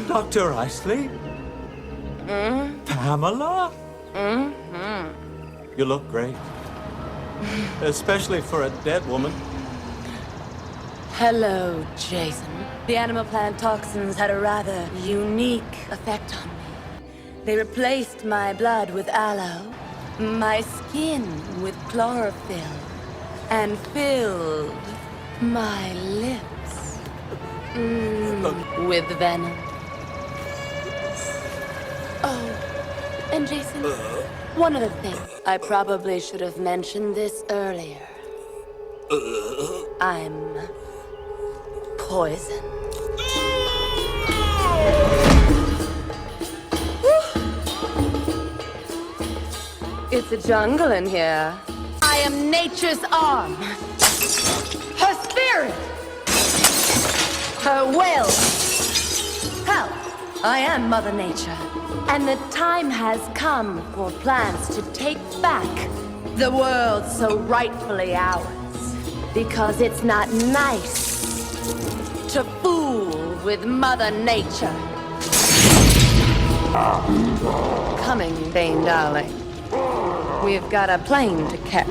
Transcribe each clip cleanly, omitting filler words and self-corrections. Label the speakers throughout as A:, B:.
A: Dr. Insley? Pamela? You look great. Especially for a dead woman.
B: Hello, Jason. The animal plant toxins had a rather unique effect on me. They replaced my blood with aloe, my skin with chlorophyll, and filled my lips with venom. Oh, and Jason, one other thing. I probably should have mentioned this earlier. I'm poison. It's a jungle in here. I am nature's arm. Her spirit. Her will. Hell, I am Mother Nature. And the time has come for plants to take back the world so rightfully ours. Because it's not nice to fool with Mother Nature. Coming, Bane darling. We've got a plane to catch.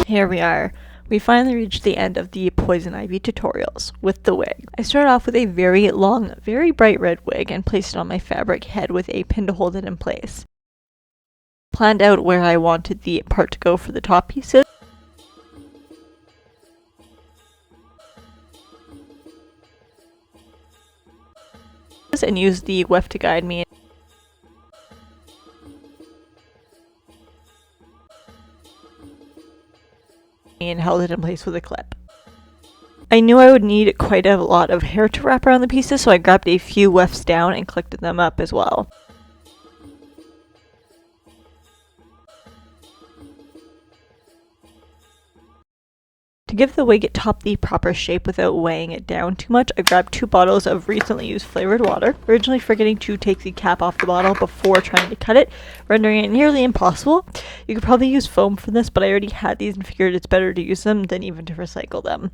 C: Here we are. We finally reached the end of the Poison Ivy tutorials with the wig. I started off with a very long, very bright red wig and placed it on my fabric head with a pin to hold it in place. Planned out where I wanted the part to go for the top pieces. And used the weft to guide me. And held it in place with a clip. I knew I would need quite a lot of hair to wrap around the pieces, so I grabbed a few wefts down and clicked them up as well. To give the wig it top the proper shape without weighing it down too much, I grabbed 2 bottles of recently used flavored water, originally forgetting to take the cap off the bottle before trying to cut it, rendering it nearly impossible. You could probably use foam for this, but I already had these and figured it's better to use them than even to recycle them.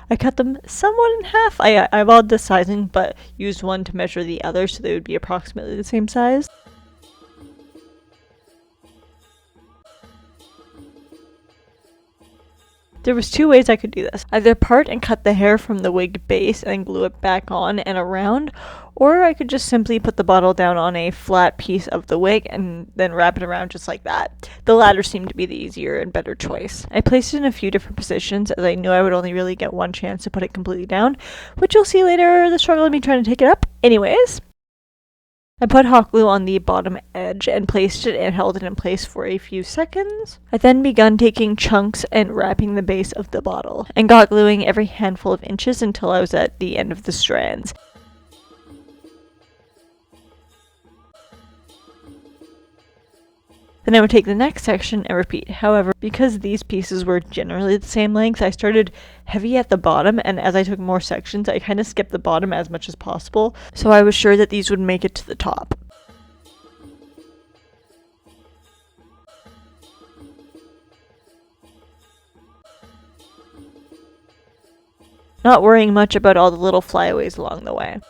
C: I cut them somewhat in half. I eyeballed the sizing, but used one to measure the other so they would be approximately the same size. There was 2 ways I could do this. Either part and cut the hair from the wig base and then glue it back on and around, or I could just simply put the bottle down on a flat piece of the wig and then wrap it around just like that. The latter seemed to be the easier and better choice. I placed it in a few different positions as I knew I would only really get one chance to put it completely down, which you'll see later the struggle of me trying to take it up. Anyways, I put hot glue on the bottom edge and placed it and held it in place for a few seconds. I then begun taking chunks and wrapping the base of the bottle, and got gluing every handful of inches until I was at the end of the strands. Then I would take the next section and repeat. However, because these pieces were generally the same length, I started heavy at the bottom, and as I took more sections, I kind of skipped the bottom as much as possible, so I was sure that these would make it to the top. Not worrying much about all the little flyaways along the way.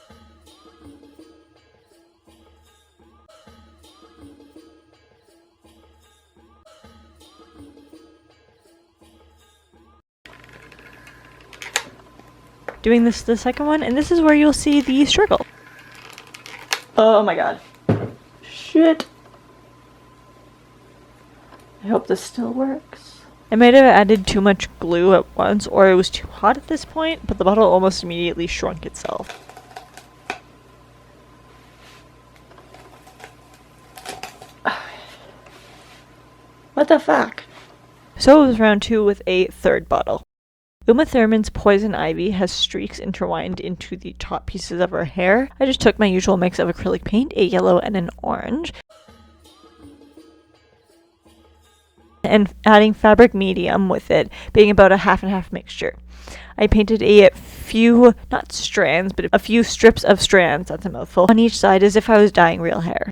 C: Doing this to the second one, and this is where you'll see the struggle. Oh my god. Shit. I hope this still works. I might have added too much glue at once, or it was too hot at this point, but the bottle almost immediately shrunk itself. What the fuck? So it was round 2 with a third bottle. Uma Thurman's Poison Ivy has streaks intertwined into the top pieces of her hair. I just took my usual mix of acrylic paint, a yellow and an orange, and adding fabric medium with it, being about a half and half mixture. I painted a few, not strands, but a few strips of strands, that's a mouthful, on each side as if I was dyeing real hair.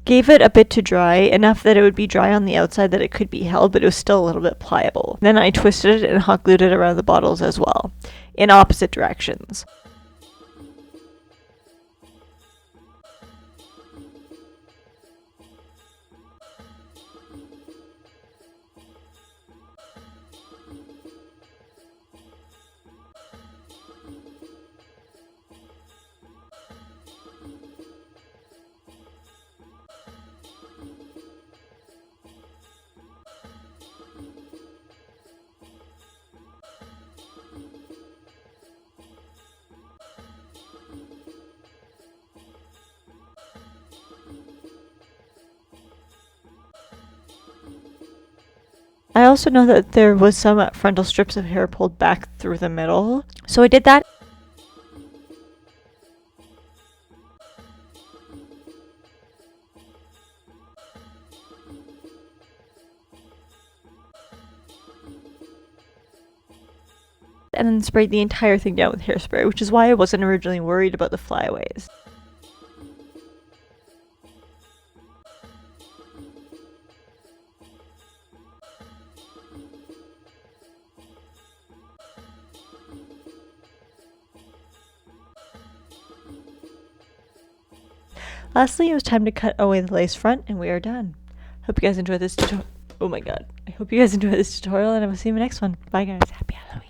C: Gave it a bit to dry, enough that it would be dry on the outside that it could be held, but it was still a little bit pliable. Then I twisted it and hot glued it around the bottles as well, in opposite directions. I also know that there was some frontal strips of hair pulled back through the middle, so I did that. And then sprayed the entire thing down with hairspray, which is why I wasn't originally worried about the flyaways. Lastly, it was time to cut away the lace front, and we are done. Hope you guys enjoyed this tutorial. Oh my god. I hope you guys enjoyed this tutorial, and I will see you in the next one. Bye guys. Happy Halloween.